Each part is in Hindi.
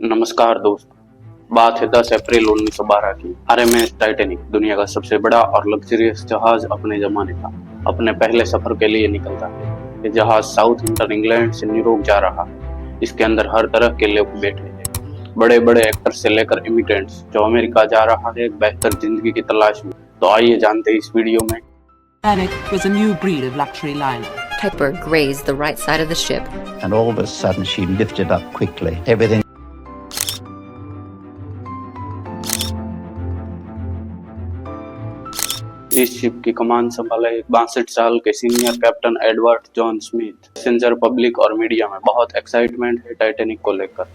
नमस्कार दोस्त। बात है 10 अप्रैल 1912 की। आरएमएस टाइटैनिक दुनिया का सबसे बड़ा और लग्जरियस जहाज अपने जमाने का अपने पहले सफर के लिए निकलता है। ये जहाज साउथ ईस्टर्न इंग्लैंड से न्यूयॉर्क जा रहा है। इसके अंदर हर तरह के लोग बैठे हैं, बड़े बड़े एक्टर से लेकर इमिग्रेंट्स जो अमेरिका जा रहा है बेहतर जिंदगी की तलाश में। तो आइए जानते हैं इस वीडियो में। Titanic was a new breed of luxury liner. Piper grazed the right side of the ship. And all of a sudden she lifted up quickly. Everything. इस शिप की कमान संभाला एक 62 साल के senior captain Edward John Smith. Passenger, public और मीडिया में बहुत एक्साइटमेंट है टाइटैनिक को लेकर।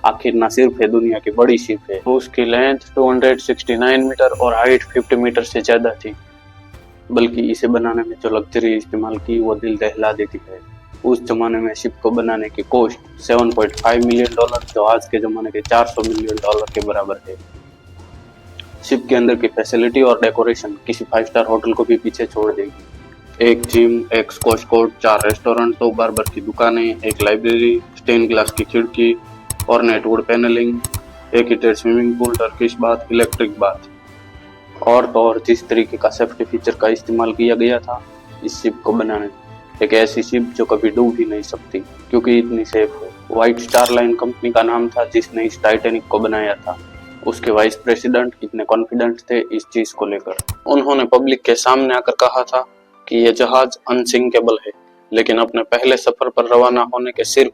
आखिर न सिर्फ है दुनिया की बड़ी शिप है, उसकी लेंथ 269 मीटर और हाइट 50 मीटर से ज्यादा थी, बल्कि इसे बनाने में जो लग्जरी इस्तेमाल की वो दिल दहला देती है। उस जमाने में शिप को बनाने की कॉस्ट 7.5 मिलियन डॉलर, जो आज के जमाने के 400 मिलियन डॉलर के बराबर है। शिप के अंदर की फैसिलिटी और डेकोरेशन किसी 5 स्टार होटल को भी पीछे छोड़ देगी। एक जिम, एक स्क्वॉश कोर्ट, 4 रेस्टोरेंट, 2 बार्बर की दुकानें, एक लाइब्रेरी, स्टेन ग्लास की खिड़की और नेटवुड पैनलिंग, एक heated swimming pool, Turkish bath, electric bath और तो और जिस तरीके का सेफ्टी फीचर का इस्तेमाल किया गया था इस शिप को बनाने में, एक ऐसी शिप जो कभी डूब ही नहीं सकती क्योंकि इतनी सेफ है। व्हाइट स्टार लाइन कंपनी का नाम था जिसने इस टाइटैनिक को बनाया था। उसके वाइस प्रेसिडेंट इतने कॉन्फिडेंट थे इस चीज को लेकर, उन्होंने पब्लिक के सामने आकर कहा था कि यह जहाज अनसिंकेबल है। लेकिन अपने पहले सफर पर रवाना होने के सिर्फ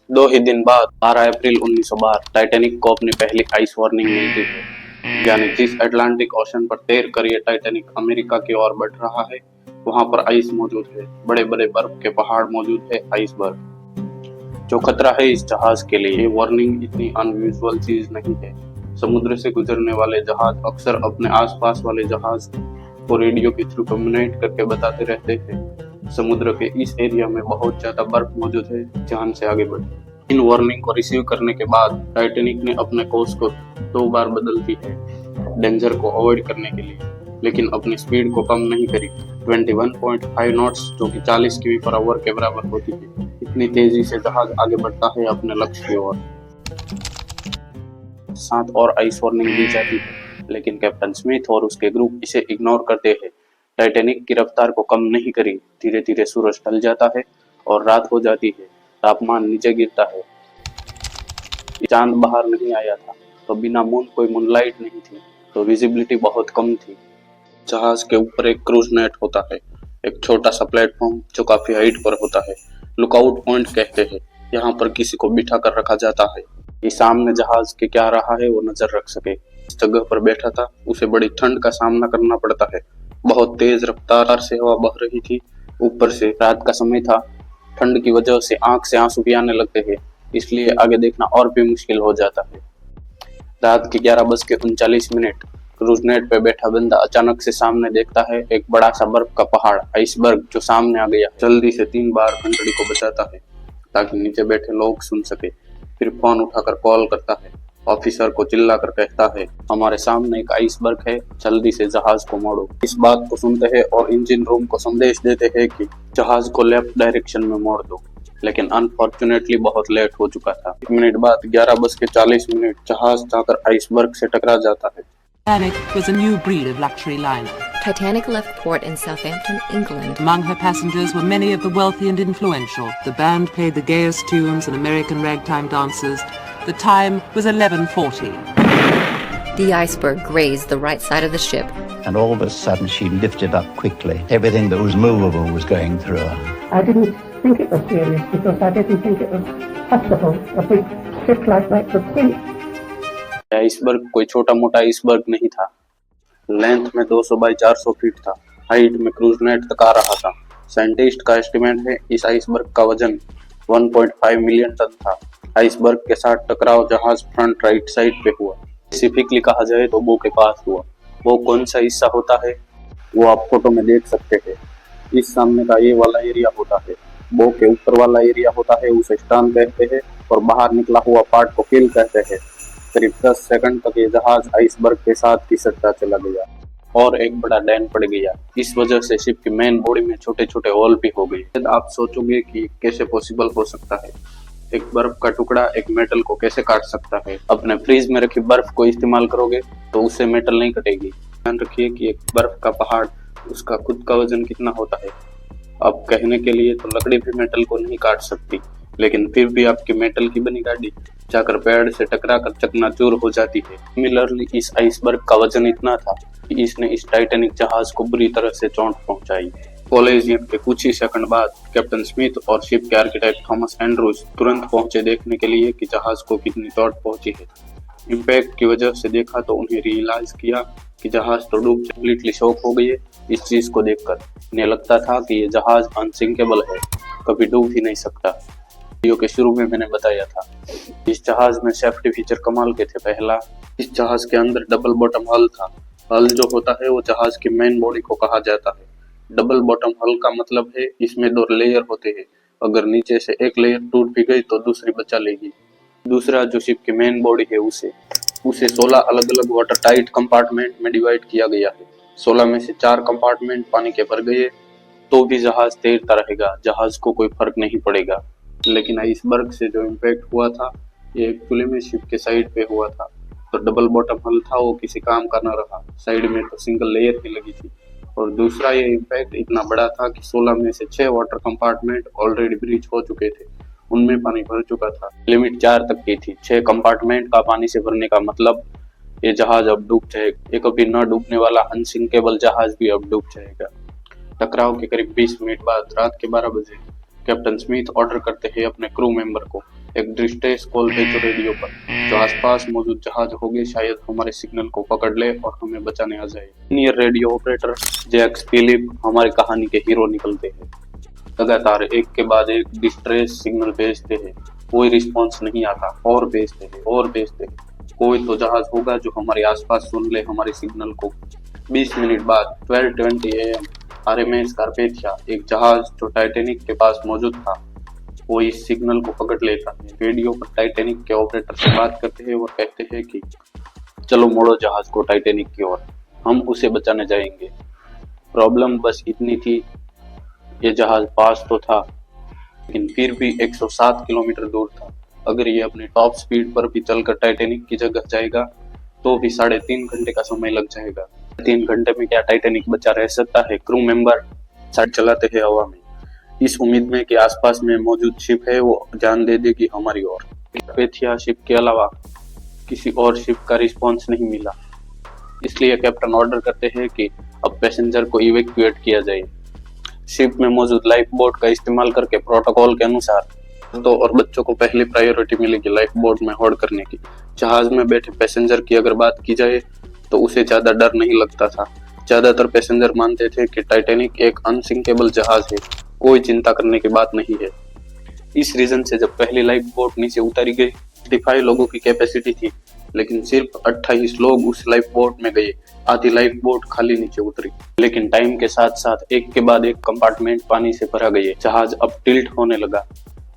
2 ही दिन बाद 12 अप्रैल 1912 टाइटैनिक को अपनी पहली आइस वार्निंग मिलती है। यानी जिस अटलांटिक ओशन पर तैर कर ये टाइटैनिक अमेरिका की ओर बढ़ रहा है वहां पर आइस मौजूद है, बड़े बड़े बर्फ के पहाड़ मौजूद है, आइसबर्ग। जो खतरा है इस जहाज के लिए, ये वार्निंग इतनी अनयूजुअल चीज नहीं है। समुद्र से गुजरने वाले जहाज अक्सर अपने आसपास वाले जहाज को रेडियो के थ्रू कम्युनिकेट करके बताते रहते हैं समुद्र के इस एरिया में बहुत ज्यादा बर्फ मौजूद है, ध्यान से आगे बढ़े। इन वार्निंग को रिसीव करने के बाद टाइटैनिक ने अपने कोर्स को 2 बार बदल दी है डेंजर को अवॉइड करने के लिए, लेकिन अपनी स्पीड को कम नहीं करी। 21.5 नॉट्स जो कि 40 किमी पर आवर के बराबर होती है, इतनी तेजी से जहाज आगे बढ़ता है अपने लक्ष्य की ओर। 7 और आइस वार्निंग दी जाती है, लेकिन कैप्टन स्मिथ और उसके ग्रुप इसे इग्नोर करते हैं। टाइटैनिक की रफ्तार को कम नहीं करी। धीरे धीरे सूरज ढल जाता है और रात हो जाती है, तापमान नीचे गिरता है। चांद बाहर नहीं आया था तो बिना मून कोई मूनलाइट नहीं थी, तो विजिबिलिटी बहुत कम थी। जहाज के ऊपर एक क्रूज नेट होता है, एक छोटा सा प्लेटफॉर्म जो काफी हाइट पर होता है, लुकआउट पॉइंट कहते हैं। यहाँ पर किसी को बिठा कर रखा जाता है कि सामने जहाज के क्या रहा है वो नजर रख सके। इस जगह पर बैठा था उसे बड़ी ठंड का सामना करना पड़ता है। बहुत तेज रफ्तार से हवा बह रही थी, ऊपर से रात का समय था, ठंड की वजह से आंख से आंसू भी आने लगते हैं, इसलिए आगे देखना और भी मुश्किल हो जाता है। रात के 11:39 क्रूज नेट पे बैठा बंदा अचानक से सामने देखता है एक बड़ा सा बर्फ का पहाड़, आइसबर्ग, जो सामने आ गया। जल्दी से 3 बार घंटड़ी को बचाता है ताकि नीचे बैठे लोग सुन सके। फिर फोन उठाकर कॉल करता है, ऑफिसर को चिल्लाकर कहता है हमारे सामने एक आइसबर्ग है, जल्दी से जहाज को मोड़ो। इस बात को सुनते हैं और इंजन रूम को संदेश देते हैं कि जहाज को लेफ्ट डायरेक्शन में मोड़ दो, लेकिन अनफॉर्चुनेटली बहुत लेट हो चुका था। 1 मिनट बाद 11:40 जहाज जाकर आइसबर्ग से टकरा जाता है। Titanic was a new breed of luxury liner. Titanic left port in Southampton, England. Among her passengers were many of the wealthy and influential. The band played the gayest tunes and American ragtime dances. The time was 11:40. The iceberg grazed the right side of the ship. And all of a sudden she lifted up quickly. Everything that was movable was going through her. I didn't think it was serious because I didn't think it was possible. A big ship like that could sink. Iceberg कोई छोटा मोटा आइसबर्ग नहीं था। लेंथ में 200 बाई 400 फीट था, हाइट में क्रूज नेट तक आ रहा था। साइंटिस्ट का एस्टिमेट है इस आइसबर्ग का वजन 1.5 मिलियन टन था। आइसबर्ग के साथ टकराव जहाज फ्रंट राइट साइड पे हुआ। स्पेसिफिकली कहा जाए तो बो के पास हुआ। वो कौन सा हिस्सा होता है वो आप फोटो में देख सकते हैं। इस सामने का ये वाला एरिया होता है, बो के ऊपर वाला एरिया होता है उसे स्टार्न कहते हैं, और बाहर निकला हुआ पार्ट को किल कहते हैं। करीब 10 सेकंड तक ये जहाज आइसबर्ग के साथ खिसकता चला गया और एक बड़ा डैन पड़ गया। इस वजह से शिप की मेन बॉडी में छोटे छोटे होल भी हो गए। आप सोचोगे कि कैसे पॉसिबल हो सकता है, एक बर्फ का टुकड़ा एक मेटल को कैसे काट सकता है। अपने फ्रीज में रखी बर्फ को इस्तेमाल करोगे तो उससे मेटल नहीं कटेगी। ध्यान रखिए कि एक बर्फ का पहाड़, उसका खुद का वजन कितना होता है। अब कहने के लिए तो लकड़ी भी मेटल को नहीं काट सकती, लेकिन फिर भी आपकी मेटल की बनी गाड़ी जाकर पेड़ से टकरा कर चकनाचूर हो जाती है। सिमिलरली इस आइसबर्ग का वजन इतना था कि इसने इस टाइटैनिक जहाज को बुरी तरह से चोट पहुंचाई। कोलिजन के कुछ ही सेकंड बाद कैप्टन स्मिथ और शिप के आर्किटेक्ट थॉमस एंड्रूज तुरंत पहुंचे देखने के लिए कि जहाज को कितनी चोट पहुंची है। इम्पैक्ट की वजह से देखा तो उन्हें रियलाइज किया कि जहाज तो डूब कंप्लीटली शॉक हो गई है। इस चीज को देखकर उन्हें लगता था कि ये जहाज अनसिंकेबल है, कभी डूब ही नहीं सकता। वीडियो के शुरू में मैंने बताया था इस जहाज में सेफ्टी फीचर कमाल के थे। पहला, इस जहाज के अंदर डबल बॉटम हल था। हल जो होता है वो जहाज की मेन बॉडी को कहा जाता है। डबल बॉटम हल का मतलब है इसमें 2 लेयर होते हैं। अगर नीचे से एक लेयर टूट भी गई तो दूसरी बचा लेगी। दूसरा, जो शिप की मेन बॉडी है उसे 16 अलग अलग वाटर टाइट कंपार्टमेंट में डिवाइड किया गया है। 16 में से 4 कंपार्टमेंट पानी के भर गए तो भी जहाज तैरता रहेगा, जहाज को कोई फर्क नहीं पड़ेगा। लेकिन आइसबर्ग से जो इम्पैक्ट हुआ था ये एक्चुअली में शिप के साइड पे हुआ था। तो डबल बॉटम हल था वो किसी काम का न रहा, साइड में तो सिंगल लेयर ही लगी थी। और दूसरा, ये इम्पैक्ट इतना बड़ा था कि 16 में से 6 वाटर कंपार्टमेंट ऑलरेडी ब्रीच हो चुके थे, उनमें पानी भर चुका था। लिमिट 4 तक की थी। 6 कंपार्टमेंट का पानी से भरने का मतलब ये जहाज अब डूब जाएगा। ये कभी न डूबने वाला अनसिंकेबल जहाज भी अब डूब जाएगा। टकराव के करीब 20 मिनट बाद रात के 12 बजे कैप्टन स्मिथ ऑर्डर करते हैं अपने क्रू मेंबर को एक डिस्ट्रेस कॉल भेजो रेडियो पर, जो आसपास मौजूद जहाज होंगे शायद हमारे सिग्नल को पकड़ ले और हमें बचाने आ जाए। Senior radio operator Jack Philip हमारी कहानी के हीरो निकलते हैं। लगातार एक के बाद एक डिस्ट्रेस सिग्नल भेजते हैं, कोई रिस्पॉन्स नहीं आता, और भेजते हैं। कोई तो जहाज होगा जो हमारे आसपास सुन ले हमारे सिग्नल को। 20 मिनट बाद 12:20 AM RMS कार्पेथिया, एक जहाज जो टाइटैनिक के पास मौजूद था, वो इस सिग्नल को पकड़ लेता है। रेडियो पर टाइटैनिक के ऑपरेटर से बात करते हैं और कहते हैं कि चलो मोड़ो जहाज को टाइटैनिक की ओर, हम उसे बचाने जाएंगे। प्रॉब्लम बस इतनी थी, ये जहाज पास तो था लेकिन फिर भी 107 किलोमीटर दूर था। अगर ये अपने टॉप स्पीड पर भी चलकर टाइटैनिक की जगह जाएगा तो भी 3.5 घंटे का समय लग जाएगा। 3 घंटे में क्या टाइटैनिक बचा रह सकता है? क्रू मेंबर साइड चलाते हैं हवा में, इस उम्मीद में कि आसपास में मौजूद शिप है वो जान दे देगी हमारी ओर। कार्पेथिया शिप के अलावा किसी और शिप का रिस्पॉन्स नहीं मिला, इसलिए कैप्टन ऑर्डर करते हैं कि अब पैसेंजर को इवैक्यूएट किया जाए। शिप में मौजूद लाइफ बोट का इस्तेमाल करके प्रोटोकॉल के अनुसार तो और बच्चों को पहली प्रायोरिटी मिलेगी लाइफ बोट में होल्ड करने की। जहाज में बैठे पैसेंजर की अगर बात की जाए तो उसे ज्यादा डर नहीं लगता था। ज्यादातर पैसेंजर मानते थे कि टाइटैनिक एक अनसिंकेबल जहाज है, कोई चिंता करने की बात नहीं है। इस रीजन से जब पहली लाइफ बोट नीचे उतारी गई, 35 लोगों की कैपेसिटी थी, लेकिन सिर्फ 28 लोग उस लाइफ बोट में गए। आधी लाइफ बोट खाली नीचे उतरी। लेकिन टाइम के साथ साथ एक के बाद एक कंपार्टमेंट पानी से भरा गए। जहाज अब टिल्ट होने लगा।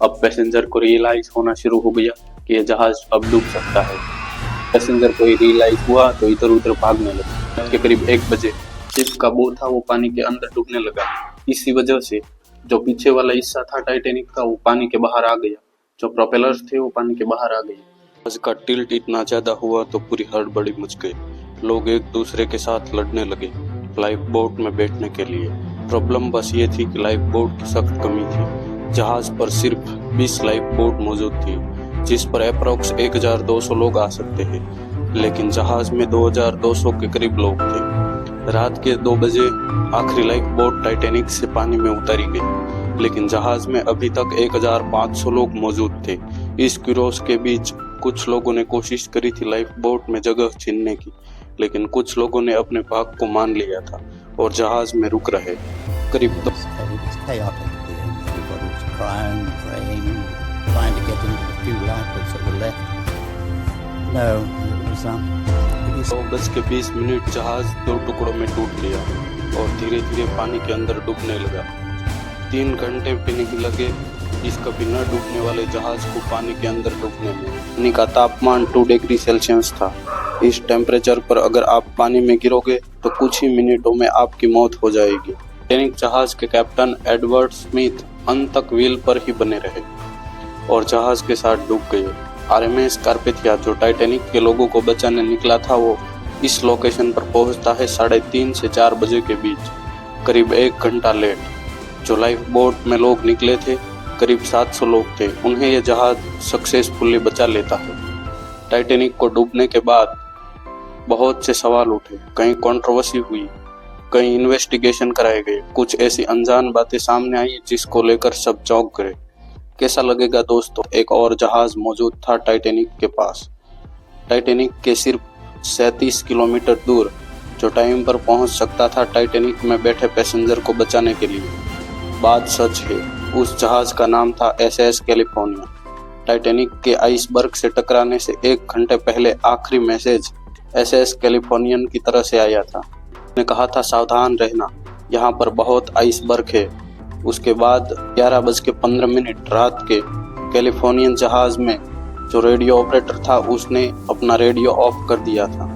अब पैसेंजर को रियलाइज होना शुरू हो गया कि यह जहाज अब डूब सकता है। पैसेंजर को रियलाइज हुआ तो इधर उधर भागने लगा। के करीब 1 बजे शिप का बोट था वो पानी के अंदर डूबने लगा। इसी वजह से जो पीछे वाला हिस्सा था टाइटैनिक का वो पानी के बाहर आ गया, जो प्रोपेलर्स थे वो पानी के बाहर आ गए। जहाज का टिल्ट इतना ज्यादा हुआ तो पूरी हड़बड़ी मच गई। लोग एक दूसरे के साथ लड़ने लगे लाइफ बोट में बैठने के लिए। प्रॉब्लम बस ये थी कि लाइफ बोट की सख्त कमी थी। जहाज पर सिर्फ 20 लाइफ बोट मौजूद थी, जिस पर अप्रोक्स 1200 लोग आ सकते हैं, लेकिन जहाज में 2200 के करीब लोग थे। रात के 2 बजे आखिरी लाइफ बोट टाइटैनिक से पानी में उतारी गई, लेकिन जहाज में अभी तक 1500 लोग मौजूद थे। इस क्यूरोस के बीच कुछ लोगों ने कोशिश करी थी लाइफ बोट में जगह छीनने की, लेकिन कुछ लोगों ने अपने भाग को मान लिया था और जहाज में रुक रहे। करीब crying, praying, trying to get into the few lifeboats that were left. No, it was 2:20 जहाज 2 टुकड़ों में टूट गया और धीरे धीरे पानी के अंदर डूबने लगा। 3 घंटे भी लगे इस कभी न डूबने वाले जहाज को पानी के अंदर डूबने में। पानी का तापमान 2 डिग्री सेल्सियस था। इस टेम्परेचर पर अगर आप पानी में गिरोगे तो कुछ ही मिनटों में आपकी मौत हो जाएगी। टाइटैनिक जहाज के कैप्टन एडवर्ड स्मिथ अंत तक व्हील पर ही बने रहे और जहाज के साथ डूब गए। आरएमएस कार्पेथिया जो टाइटैनिक के लोगों को बचाने निकला था, वो इस लोकेशन पर पहुंचता है 3:30 से 4 बजे के बीच, करीब 1 घंटा लेट। जो लाइफ बोट में लोग निकले थे, करीब 700 लोग थे, उन्हें यह जहाज सक्सेसफुली बचा लेता है। टाइटैनिक को डूबने के बाद बहुत से सवाल उठे, कहीं कंट्रोवर्सी हुई, कहीं इन्वेस्टिगेशन कराए गए, कुछ ऐसी अनजान बातें सामने आई जिसको लेकर सब चौंक गए। कैसा लगेगा दोस्तों, एक और जहाज मौजूद था टाइटैनिक के पास। टाइटैनिक के सिर्फ 37 किलोमीटर दूर, जो टाइम पर पहुंच सकता था टाइटैनिक में बैठे पैसेंजर को बचाने के लिए। बात सच है, उस जहाज का नाम था SS कैलिफोर्निया। टाइटैनिक के आइसबर्ग से टकराने से 1 घंटे पहले आखिरी मैसेज SS कैलिफोर्नियन की तरफ से आया था। ने कहा था, सावधान रहना, यहाँ पर बहुत आइसबर्ग है। उसके बाद 11:15 रात के कैलिफोर्नियन जहाज में जो रेडियो ऑपरेटर था, उसने अपना रेडियो ऑफ कर दिया था।